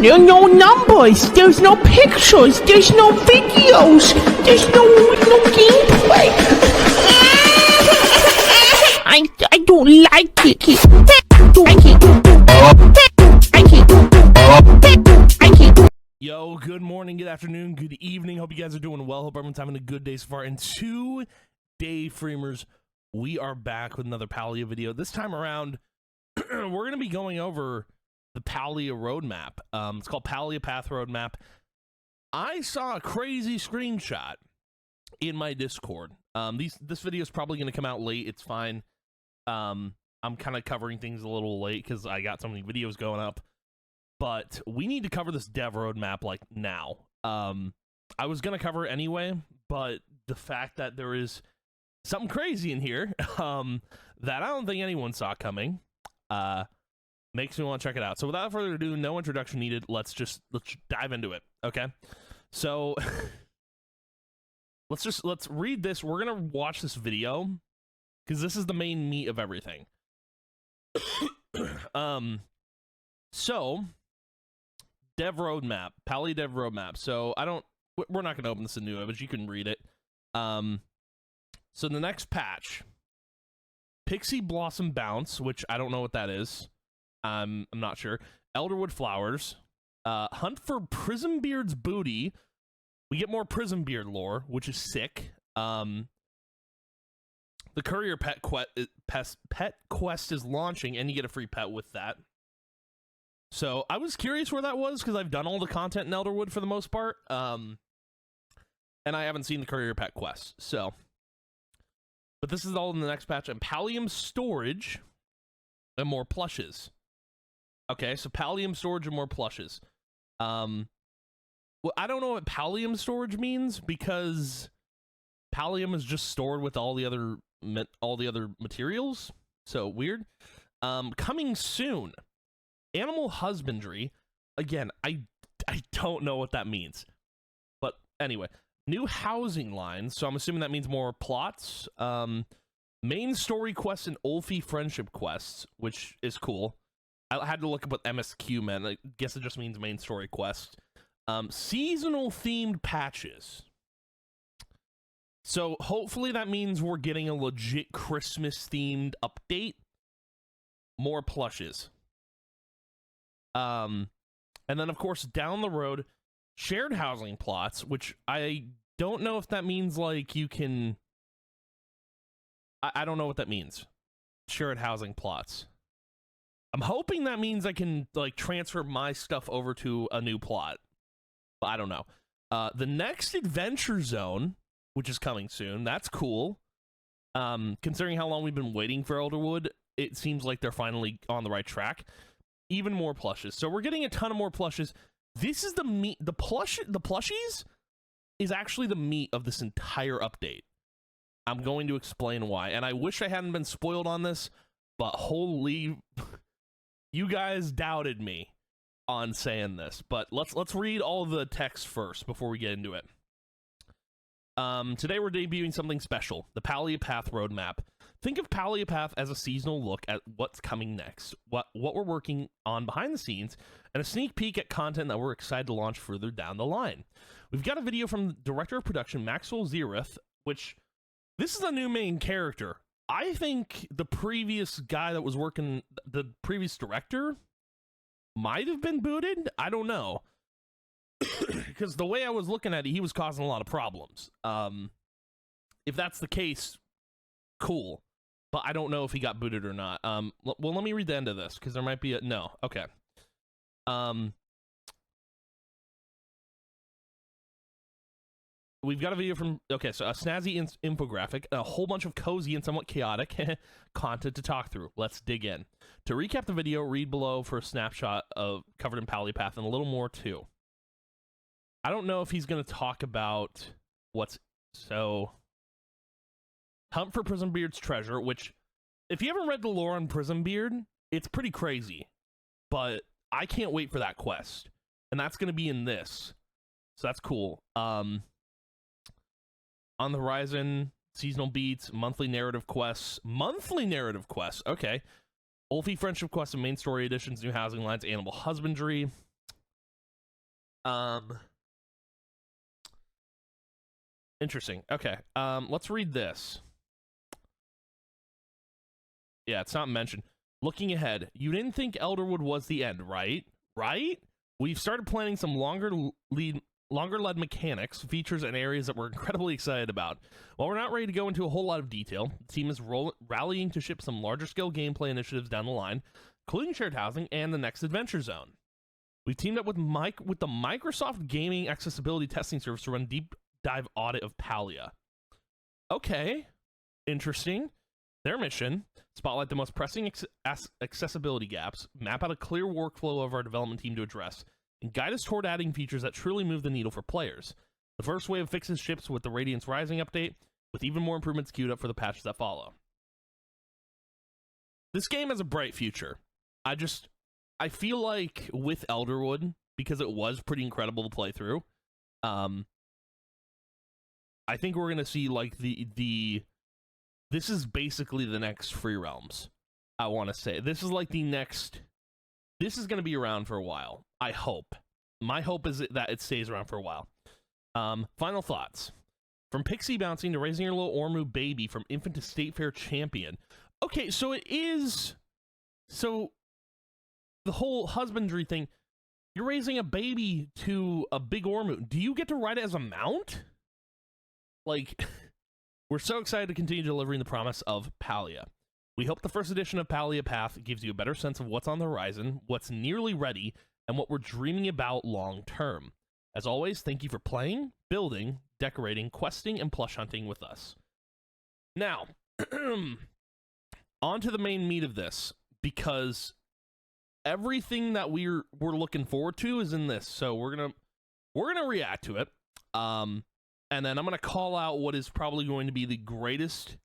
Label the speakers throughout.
Speaker 1: no numbers, there's no pictures, there's no videos, there's no gameplay. I don't like it.
Speaker 2: Yo, good morning, good afternoon, good evening. Hope you guys are doing well. Hope everyone's having a good day so far. And today, Freemers, we are back with another Palia video. This time around, we're going to be going over the Palia roadmap. It's called Palia Path Roadmap. I saw a crazy screenshot in my Discord. This video is probably going to come out late. It's fine. I'm kind of covering things a little late because I got so many videos going up. But we need to cover this dev roadmap, like, now. I was going to cover it anyway, but the fact that there is something crazy in here that I don't think anyone saw coming makes me want to check it out. So without further ado, no introduction needed. Let's dive into it, okay? So let's read this. We're going to watch this video because this is the main meat of everything. So dev roadmap, Palia dev roadmap. So we're not going to open this in new image. You can read it. So the next patch, Pixie Blossom Bounce, which I don't know what that is. I'm not sure. Elderwood Flowers, Hunt for Prismbeard's Booty. We get more Prismbeard lore, which is sick. The Courier Pet Quest is launching, and you get a free pet with that. So I was curious where that was because I've done all the content in Elderwood for the most part, and I haven't seen the Courier Pet Quest. So, but this is all in the next patch. And Pallium Storage and more plushes. Okay, so Pallium Storage and more plushes. Well, I don't know what Pallium Storage means because Pallium is just stored with all the other materials. So weird. Coming soon. Animal husbandry, again, I don't know what that means. But anyway, new housing lines, so I'm assuming that means more plots. Main story quests and Ulfi friendship quests, which is cool. I had to look up what MSQ meant. I guess it just means main story quest. Seasonal themed patches. So hopefully that means we're getting a legit Christmas themed update. More plushes. And then, of course, down the road, shared housing plots, which I don't know if that means, like, you can... I don't know what that means. Shared housing plots. I'm hoping that means I can, like, transfer my stuff over to a new plot. But I don't know. The next Adventure Zone, which is coming soon, that's cool. Considering how long we've been waiting for Elderwood, it seems like they're finally on the right track. Even more plushes. So we're getting a ton of more plushes. This is the meat. The plushies is actually the meat of this entire update. I'm going to explain why. And I wish I hadn't been spoiled on this, but holy, you guys doubted me on saying this. But let's read all of the text first before we get into it. Today we're debuting something special, the Palia Path Roadmap. Think of Palia Path as a seasonal look at what's coming next, what we're working on behind the scenes, and a sneak peek at content that we're excited to launch further down the line. We've got a video from the Director of Production, Maxwell Zeroth, which, this is a new main character. I think the previous guy that was working, the previous director, might have been booted? I don't know. Because the way I was looking at it, he was causing a lot of problems. If that's the case, cool. But I don't know if he got booted or not. Well, let me read the end of this, because there might be a... No, okay. We've got a video from... Okay, so a snazzy infographic, a whole bunch of cozy and somewhat chaotic content to talk through. Let's dig in. To recap the video, read below for a snapshot of covered in Palia Path and a little more, too. I don't know if he's going to talk about what's... So... Hunt for Prismbeard's treasure, which, if you haven't read the lore on Prismbeard, it's pretty crazy. But I can't wait for that quest. And that's going to be in this. So that's cool. On the horizon, seasonal beats, monthly narrative quests. Monthly narrative quests, okay. Ulfi friendship quests and main story editions, new housing lines, animal husbandry. Interesting. Okay. Let's read this. Yeah, it's not mentioned. Looking ahead, you didn't think Elderwood was the end, right? Right? We've started planning some longer-led mechanics, features, and areas that we're incredibly excited about. While we're not ready to go into a whole lot of detail, the team is rallying to ship some larger-scale gameplay initiatives down the line, including shared housing and the next adventure zone. We've teamed up with the Microsoft Gaming Accessibility Testing Service to run a deep dive audit of Palia. Okay, interesting. Their mission: spotlight the most pressing accessibility gaps, map out a clear workflow of our development team to address, and guide us toward adding features that truly move the needle for players. The first wave of fixes ships with the Radiance Rising update, with even more improvements queued up for the patches that follow. This game has a bright future. I feel like with Elderwood, because it was pretty incredible to play through, I think we're gonna see like this is basically the next Free Realms. I want to say this is like the next. This is gonna be around for a while. I hope. My hope is that it stays around for a while. Final thoughts. From pixie bouncing to raising your little Ormu baby from infant to state fair champion. Okay, so it is. So the whole husbandry thing. You're raising a baby to a big Ormu. Do you get to ride it as a mount? Like, we're so excited to continue delivering the promise of Palia. We hope the first edition of Palia Path gives you a better sense of what's on the horizon, what's nearly ready, and what we're dreaming about long term. As always, thank you for playing, building, decorating, questing, and plush hunting with us. Now, on to the main meat of this, because everything that we're looking forward to is in this. So we're gonna react to it. And then I'm gonna call out what is probably going to be the greatest.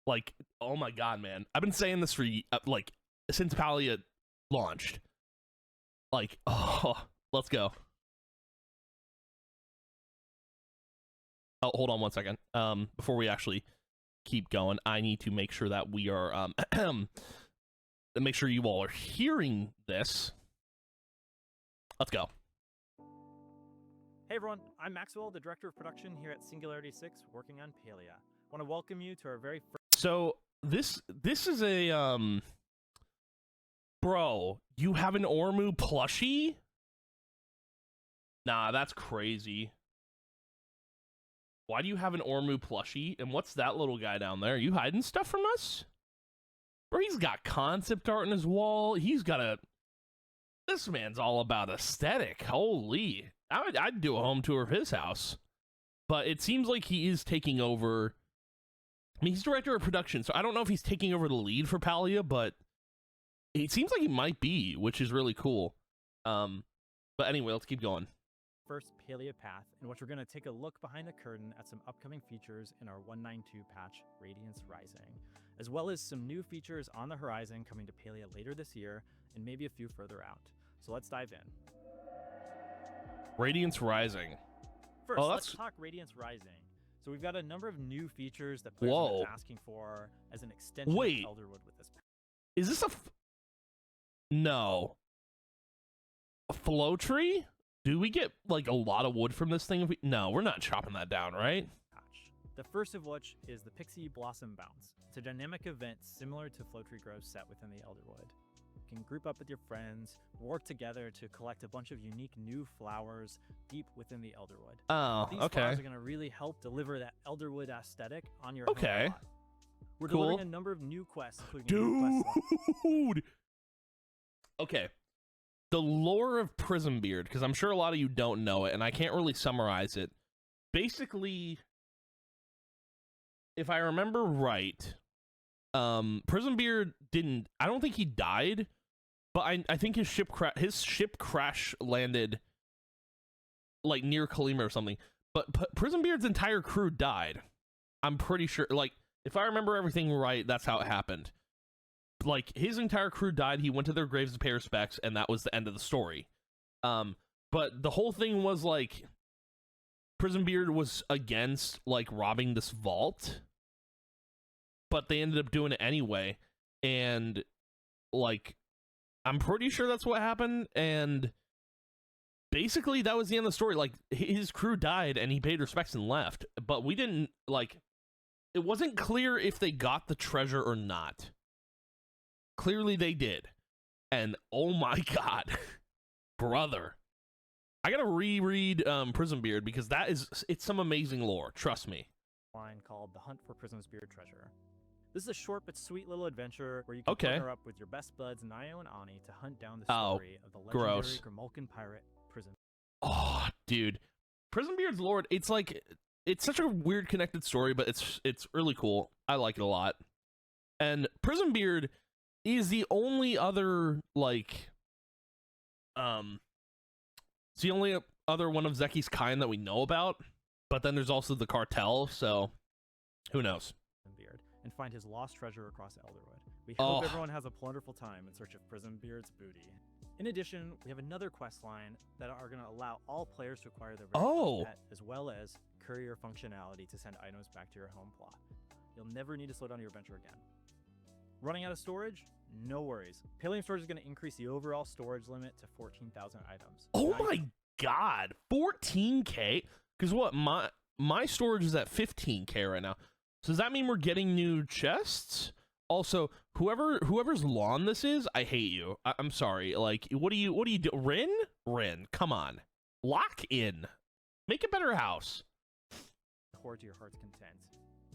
Speaker 2: Like, oh my god, man! I've been saying this for like since Palia launched. Like, oh, let's go. Oh, hold on one second. Before we actually keep going, I need to make sure that we are make sure you all are hearing this. Let's go.
Speaker 3: Hey everyone, I'm Maxwell, the Director of Production here at Singularity 6, working on Palia. I want to welcome you to our very first...
Speaker 2: So, this is a, Bro, you have an Ormu plushie? Nah, that's crazy. Why do you have an Ormu plushie? And what's that little guy down there? Are you hiding stuff from us? Bro, he's got concept art on his wall. He's got a... This man's all about aesthetic. Holy... I'd do a home tour of his house. But it seems like he is taking over... I mean, he's director of production, so I don't know if he's taking over the lead for Palia, but it seems like he might be, which is really cool. But anyway, let's keep going.
Speaker 3: First Palia Path, in which we're going to take a look behind the curtain at some upcoming features in our 192 patch, Radiance Rising, as well as some new features on the horizon coming to Palia later this year, and maybe a few further out. So let's dive in.
Speaker 2: Radiance Rising.
Speaker 3: First, let's talk Radiance Rising. So we've got a number of new features that players have been asking for as an extension of Elderwood with this.
Speaker 2: Is this a... No. A flow tree? Do we get, like, a lot of wood from this thing? No, we're not chopping that down, right?
Speaker 3: The first of which is the Pixie Blossom Bounce. It's a dynamic event similar to Flow Tree Grove set within the Elderwood. You can group up with your friends, work together to collect a bunch of unique new flowers deep within the Elderwood.
Speaker 2: Oh,
Speaker 3: These flowers are going to really help deliver that Elderwood aesthetic on your home lot. We're delivering a number of new quests, including
Speaker 2: Dude! Okay. The lore of Prismbeard, because I'm sure a lot of you don't know it, and I can't really summarize it. Basically, if I remember right, Prismbeard didn't... I don't think he died, but I think his ship crash landed like near Kalima or something. But Prismbeard's entire crew died. I'm pretty sure. Like, if I remember everything right, that's how it happened. Like, his entire crew died. He went to their graves to pay respects, and that was the end of the story. But the whole thing was like, Prismbeard was against like robbing this vault, but they ended up doing it anyway. And like, I'm pretty sure that's what happened. And basically that was the end of the story. Like, his crew died and he paid respects and left, but we didn't, like, it wasn't clear if they got the treasure or not. Clearly they did. And oh my god, brother, I gotta reread Prism Beard, because it's some amazing lore, trust me.
Speaker 3: Line called The Hunt for Prism's Beard Treasure. This is a short but sweet little adventure where you can partner up with your best buds Nio and Ani to hunt down the story of the legendary Grimalkin pirate Prism.
Speaker 2: Oh, dude, Prism Beard's lore, it's like, it's such a weird connected story, but it's really cool. I like it a lot. And Prism Beard is the only other, like, it's the only other one of Zeki's kind that we know about, but then there's also the cartel, so who knows.
Speaker 3: Beard, and find his lost treasure across Elderwood. We hope everyone has a wonderful time in search of Prism Beard's booty. In addition, we have another quest line that are going to allow all players to acquire their very pet, as well as courier functionality to send items back to your home plot. You'll never need to slow down your adventure again. Running out of storage? No worries. Palium Storage is going to increase the overall storage limit to 14,000 items.
Speaker 2: Oh my god, 14k? Because what, my storage is at 15k right now. So does that mean we're getting new chests? Also, whoever's lawn this is, I hate you. I'm sorry. Like, what do you do? Rin, come on, lock in, make a better house.
Speaker 3: Hoard to your heart's content.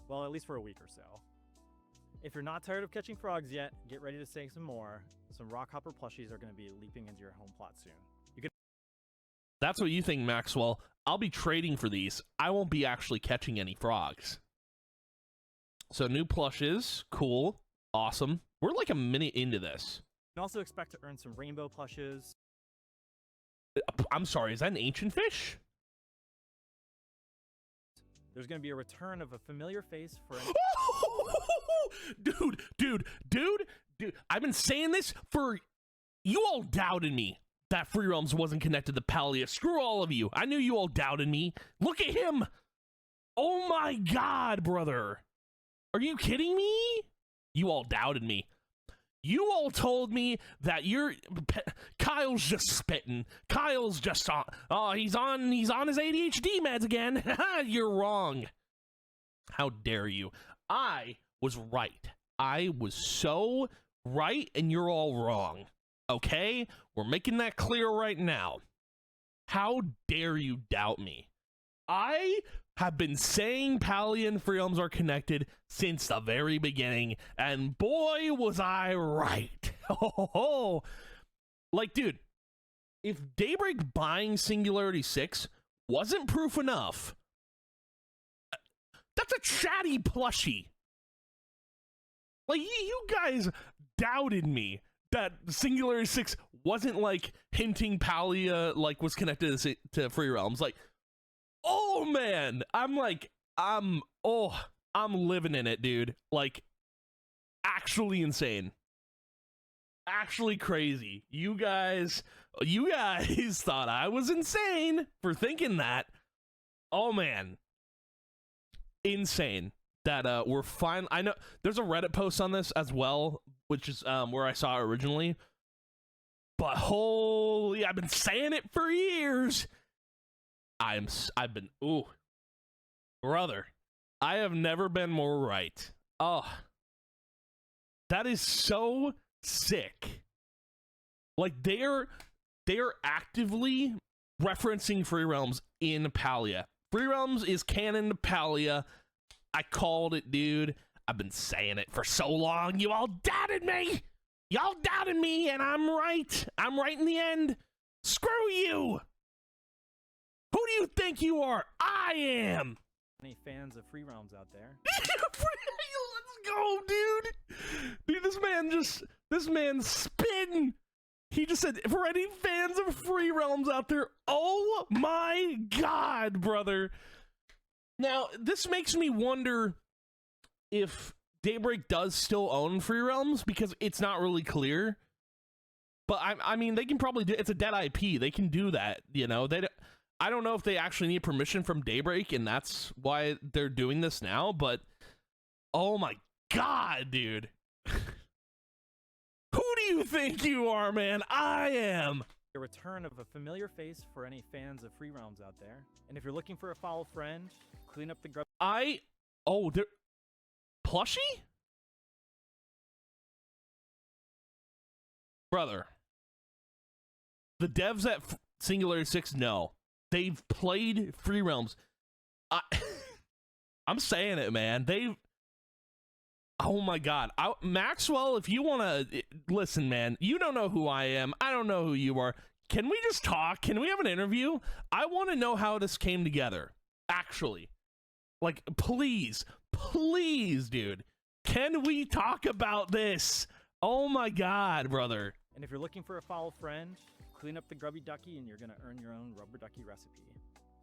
Speaker 3: Well, at least for a week or so. If you're not tired of catching frogs yet, get ready to save some more. Some Rockhopper plushies are going to be leaping into your home plot soon.
Speaker 2: That's what you think, Maxwell. I'll be trading for these. I won't be actually catching any frogs. So new plushes, cool, awesome. We're like a minute into this.
Speaker 3: You can also expect to earn some rainbow plushes.
Speaker 2: I'm sorry, is that an ancient fish?
Speaker 3: There's going to be a return of a familiar face for
Speaker 2: Dude, I've been saying this for... You all doubted me that Free Realms wasn't connected to Palia. Screw all of you. I knew you all doubted me. Look at him. Oh my god, brother. Are you kidding me? You all doubted me. You all told me that Kyle's just spitting. Kyle's just on. Oh, he's on his ADHD meds again. You're wrong. How dare you? I was right. I was so right, and you're all wrong. Okay? We're making that clear right now. How dare you doubt me? I have been saying Palia and Free Realms are connected since the very beginning, and boy, was I right. Like, dude, if Daybreak buying Singularity 6 wasn't proof enough, that's a chatty plushie. Like, you guys doubted me that Singularity 6 wasn't, like, hinting Palia, like, was connected to Free Realms. Like, oh, man. I'm living in it, dude. Like, actually insane. Actually crazy. You guys thought I was insane for thinking that. Oh, man. Insane. That we're fine. I know there's a Reddit post on this as well, which is where I saw it originally. But holy, I've been saying it for years. I've been, ooh, brother, I have never been more right. Oh, that is so sick. Like, they're actively referencing Free Realms in Palia. Free Realms is canon to Palia. I called it, dude. I've been saying it for so long. You all doubted me. Y'all doubted me, and I'm right. I'm right in the end. Screw you. Who do you think you are? I am.
Speaker 3: Any fans of Free Realms out there?
Speaker 2: Let's go, dude. Dude, this man's spitting. He just said, for any fans of Free Realms out there, oh my god, brother. Now, this makes me wonder if Daybreak does still own Free Realms, because it's not really clear. But I mean, they can probably do. It's a dead IP. They can do that. You know, I don't know if they actually need permission from Daybreak, and that's why they're doing this now. But oh my god, dude, who do you think you are, man? I am.
Speaker 3: A return of a familiar face for any fans of Free Realms out there. And if you're looking for a foul friend, clean up the grub.
Speaker 2: Oh, there. Plushie? Brother. The devs at Singularity 6 know. They've played Free Realms. I'm saying it, man. Oh my god. Maxwell, if you want to listen, man, you don't know who I am. I don't know who you are. Can we just talk? Can we have an interview? I want to know how this came together. Actually. Like, please, dude. Can we talk about this? Oh my god, brother.
Speaker 3: And if you're looking for a foul friend, clean up the grubby ducky and you're going to earn your own rubber ducky recipe.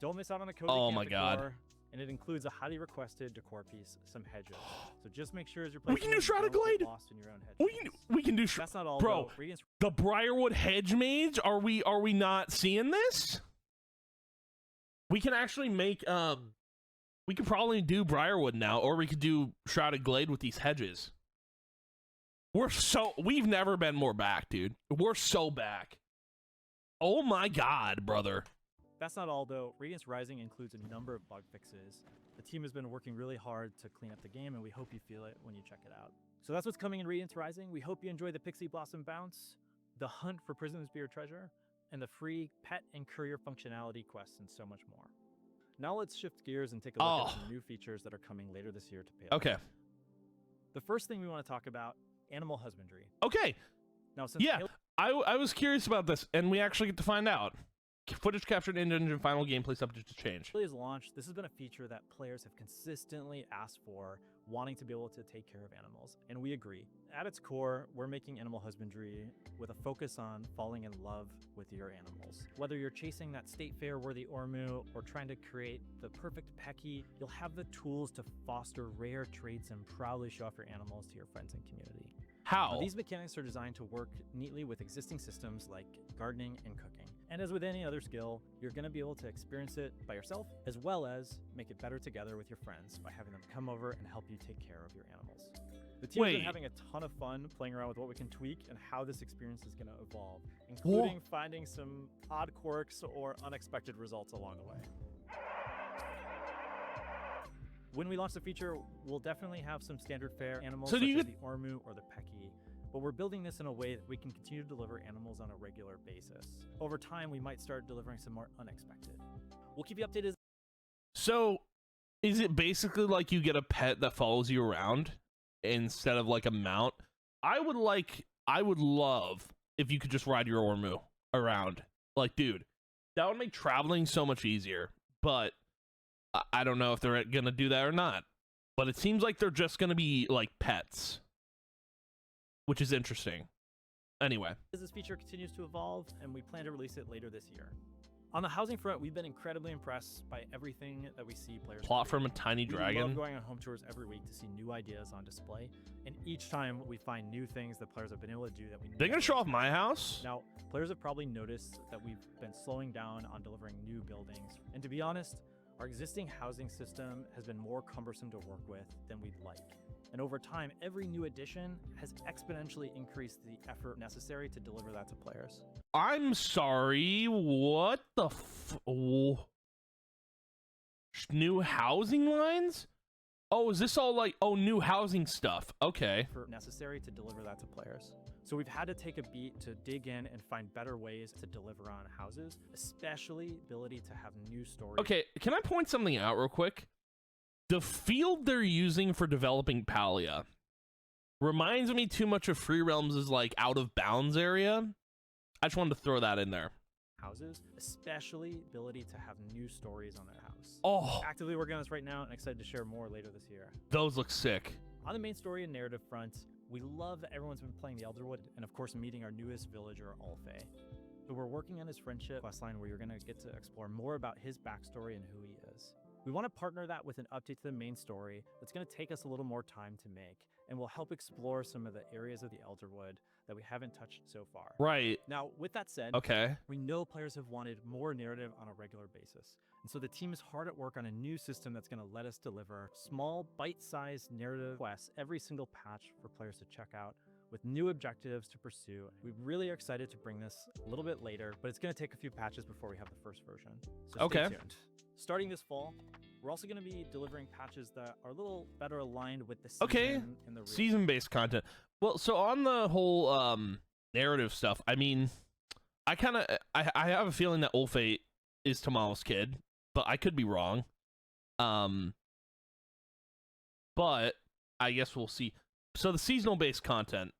Speaker 3: Don't miss out on the code.
Speaker 2: Oh my god.
Speaker 3: And it includes a highly requested decor piece, some hedges. So just make sure as you're playing,
Speaker 2: we can do Shrouded Glade.
Speaker 3: Lost in your own hedges.
Speaker 2: We can do.
Speaker 3: That's not all,
Speaker 2: bro.
Speaker 3: Though.
Speaker 2: The Briarwood Hedge Mage. Are we not seeing this? We can actually make we could probably do Briarwood now, or we could do Shrouded Glade with these hedges. We've never been more back, dude. We're so back. Oh my god, brother.
Speaker 3: That's not all, though. Radiance Rising includes a number of bug fixes. The team has been working really hard to clean up the game, and we hope you feel it when you check it out. So that's what's coming in Radiance Rising. We hope you enjoy the Pixie Blossom Bounce, the hunt for Prison's Beer Treasure, and the free pet and courier functionality quests, and so much more. Now let's shift gears and take a look at some new features that are coming later this year to Palia.
Speaker 2: Okay.
Speaker 3: The first thing we want to talk about, animal husbandry.
Speaker 2: Okay.
Speaker 3: Now, since
Speaker 2: I was curious about this, and we actually get to find out. Footage captured in Dungeon final gameplay subject to change.
Speaker 3: Palia's launch, this has been a feature that players have consistently asked for, wanting to be able to take care of animals, and we agree. At its core, we're making animal husbandry with a focus on falling in love with your animals. Whether you're chasing that state fair worthy Ormu or trying to create the perfect Pecky, you'll have the tools to foster rare traits and proudly show off your animals to your friends and community.
Speaker 2: How?
Speaker 3: These mechanics are designed to work neatly with existing systems like gardening and cooking. And as with any other skill, you're going to be able to experience it by yourself, as well as make it better together with your friends by having them come over and help you take care of your animals. The team has been having a ton of fun playing around with what we can tweak and how this experience is going to evolve, including finding some odd quirks or unexpected results along the way. When we launch the feature, we'll definitely have some standard fare animals such as the Ormu or the Pecky, but we're building this in a way that we can continue to deliver animals on a regular basis. Over time, we might start delivering some more unexpected. We'll keep you updated.
Speaker 2: So, is it basically like you get a pet that follows you around instead of like a mount? I would love if you could just ride your Ormu around. Like, dude, that would make traveling so much easier, but I don't know if they're gonna do that or not. But it seems like they're just gonna be like pets, which is interesting. Anyway.
Speaker 3: As this feature continues to evolve, and we plan to release it later this year. On the housing front, we've been incredibly impressed by everything that we see players
Speaker 2: plot from a tiny dragon.
Speaker 3: We love going on home tours every week to see new ideas on display, and each time we find new things that players have been able to do that we.
Speaker 2: They're gonna show off my house.
Speaker 3: Now, players have probably noticed that we've been slowing down on delivering new buildings, and to be honest, our existing housing system has been more cumbersome to work with than we'd like. And over time, every new addition has exponentially increased the effort necessary to deliver that to players.
Speaker 2: I'm sorry, what the new housing lines? Oh, is this all like, new housing stuff? Okay.
Speaker 3: Necessary to deliver that to players. So we've had to take a beat to dig in and find better ways to deliver on houses, especially ability to have new stories.
Speaker 2: Okay, can I point something out real quick? The field they're using for developing Palia reminds me too much of Free Realms' like out of bounds area. I just wanted to throw that in there.
Speaker 3: Houses, especially ability to have new stories on their house.
Speaker 2: Oh,
Speaker 3: actively working on this right now and excited to share more later this year.
Speaker 2: Those look sick.
Speaker 3: On the main story and narrative front, we love that everyone's been playing the Elderwood and of course meeting our newest villager, Alfei. So we're working on his friendship questline where you're going to get to explore more about his backstory and who he is. We want to partner that with an update to the main story that's going to take us a little more time to make and will help explore some of the areas of the Elderwood that we haven't touched so far.
Speaker 2: Right.
Speaker 3: Now, with that said, we know players have wanted more narrative on a regular basis. And so the team is hard at work on a new system that's going to let us deliver small, bite-sized narrative quests every single patch for players to check out with new objectives to pursue. We really are excited to bring this a little bit later, but it's going to take a few patches before we have the first version. So stay tuned. Starting this fall, we're also going to be delivering patches that are a little better aligned with the season and the
Speaker 2: season-based content. Well, so on the whole narrative stuff, I mean, I have a feeling that Ulfate is Tamal's kid, but I could be wrong. But I guess we'll see. So the seasonal-based content,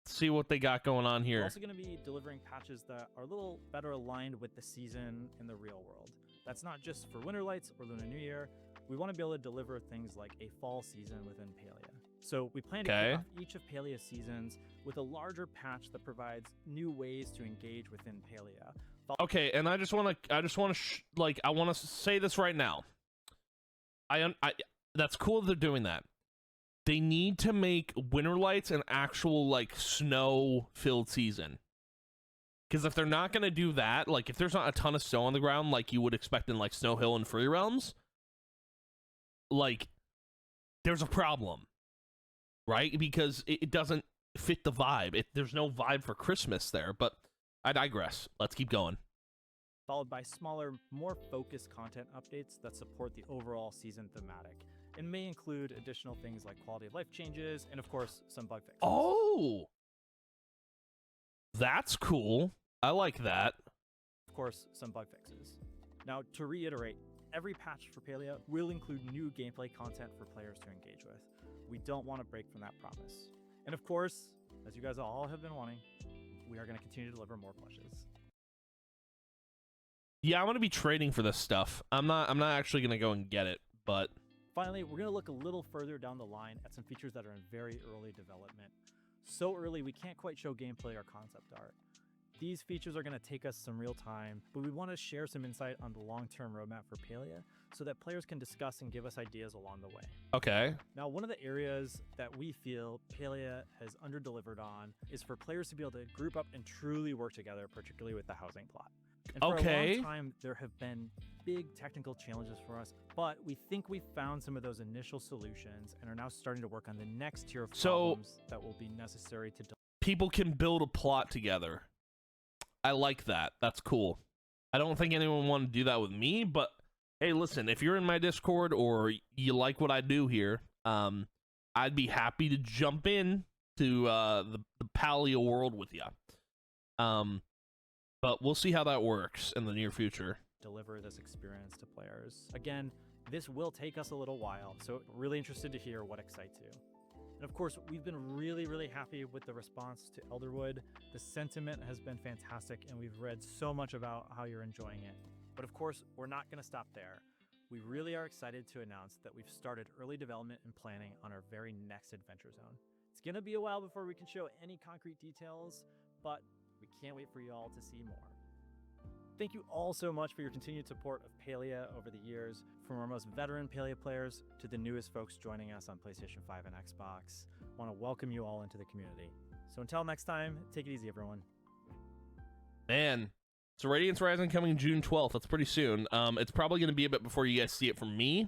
Speaker 2: see what they got going on here.
Speaker 3: We're also going to be delivering patches that are a little better aligned with the season in the real world. That's not just for Winter Lights or Lunar New Year. We want to be able to deliver things like a fall season within Palia. So we plan to kick off each of Palia's seasons with a larger patch that provides new ways to engage within Palia.
Speaker 2: Okay, and I want to say this right now. That's cool that they're doing that. They need to make Winter Lights an actual, like, snow-filled season. Because if they're not going to do that, like, if there's not a ton of snow on the ground like you would expect in, like, Snow Hill and Free Realms, like, there's a problem. Right? Because it doesn't fit the vibe. There's no vibe for Christmas there, but I digress. Let's keep going.
Speaker 3: Followed by smaller, more focused content updates that support the overall season thematic, and may include additional things like quality of life changes, and of course, some bug fixes.
Speaker 2: Oh! That's cool. I like that.
Speaker 3: Of course, some bug fixes. Now, to reiterate, every patch for Palia will include new gameplay content for players to engage with. We don't want to break from that promise. And of course, as you guys all have been wanting, we are going to continue to deliver more plushes.
Speaker 2: Yeah, I'm going to be trading for this stuff. I'm not actually going to go and get it, but
Speaker 3: finally, we're going to look a little further down the line at some features that are in very early development. So early, we can't quite show gameplay or concept art. These features are going to take us some real time, but we want to share some insight on the long-term roadmap for Palia so that players can discuss and give us ideas along the way.
Speaker 2: Okay.
Speaker 3: Now, one of the areas that we feel Palia has under-delivered on is for players to be able to group up and truly work together, particularly with the housing plot. And for a long time, there have been big technical challenges for us, but we think we've found some of those initial solutions and are now starting to work on the next tier of problems that will be necessary to
Speaker 2: people can build a plot together. I like that. That's cool. I don't think anyone wanted to do that with me, but hey, listen, if you're in my Discord or you like what I do here, I'd be happy to jump in to the Palia world with you. But we'll see how that works in the near future.
Speaker 3: Deliver this experience to players. Again, this will take us a little while, so really interested to hear what excites you. And of course, we've been really, really happy with the response to Elderwood. The sentiment has been fantastic, and we've read so much about how you're enjoying it. But of course, we're not going to stop there. We really are excited to announce that we've started early development and planning on our very next adventure zone. It's going to be a while before we can show any concrete details, but we can't wait for you all to see more. Thank you all so much for your continued support of Palia over the years, from our most veteran Palia players to the newest folks joining us on PlayStation 5 and Xbox. I want to welcome you all into the community. So until next time, take it easy, everyone.
Speaker 2: Man, so Radiance Rising coming June 12th. That's pretty soon. It's probably going to be a bit before you guys see it from me.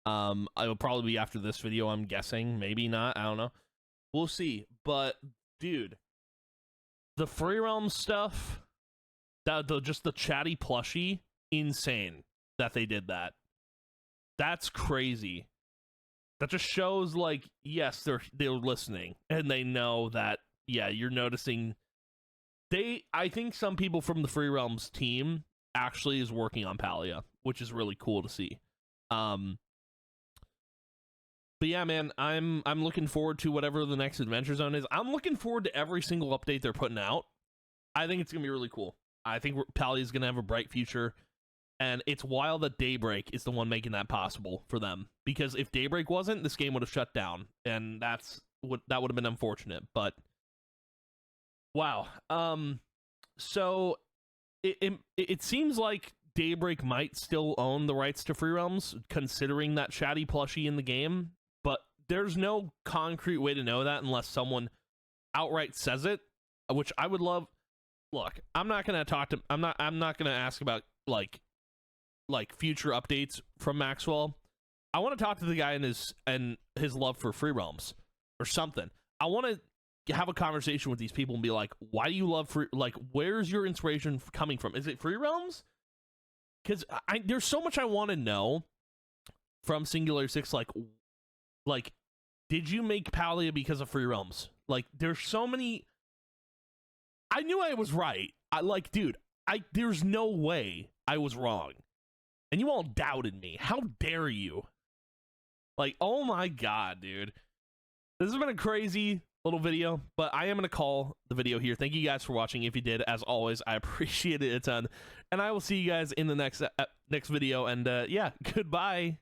Speaker 2: It'll probably be after this video, I'm guessing. Maybe not. I don't know. We'll see. But, dude, the Free Realms stuff, just the chatty plushie, insane that they did that. That's crazy. That just shows, like, yes, they're listening, and they know that, yeah, you're noticing. I think some people from the Free Realms team actually is working on Palia, which is really cool to see. But yeah, man, I'm looking forward to whatever the next Adventure Zone is. I'm looking forward to every single update they're putting out. I think it's gonna be really cool. I think Palia is gonna have a bright future, and it's wild that Daybreak is the one making that possible for them. Because if Daybreak wasn't, this game would have shut down, and that would have been unfortunate. But wow. So it seems like Daybreak might still own the rights to Free Realms, considering that chatty plushie in the game. But there's no concrete way to know that unless someone outright says it, which I would love. Look, I'm not gonna ask about like future updates from Maxwell. I want to talk to the guy and his love for Free Realms or something. I want to have a conversation with these people and be like, why do you love free, like, where's your inspiration coming from? Is it Free Realms? Because there's so much I want to know from Singular 6, like, did you make Palia because of Free Realms? Like, there's so many. I knew I was right. There's no way I was wrong. And you all doubted me. How dare you? Like, oh my god, dude. This has been a crazy little video, but I am going to call the video here. Thank you guys for watching. If you did, as always, I appreciate it a ton. And I will see you guys in the next video. And yeah, goodbye.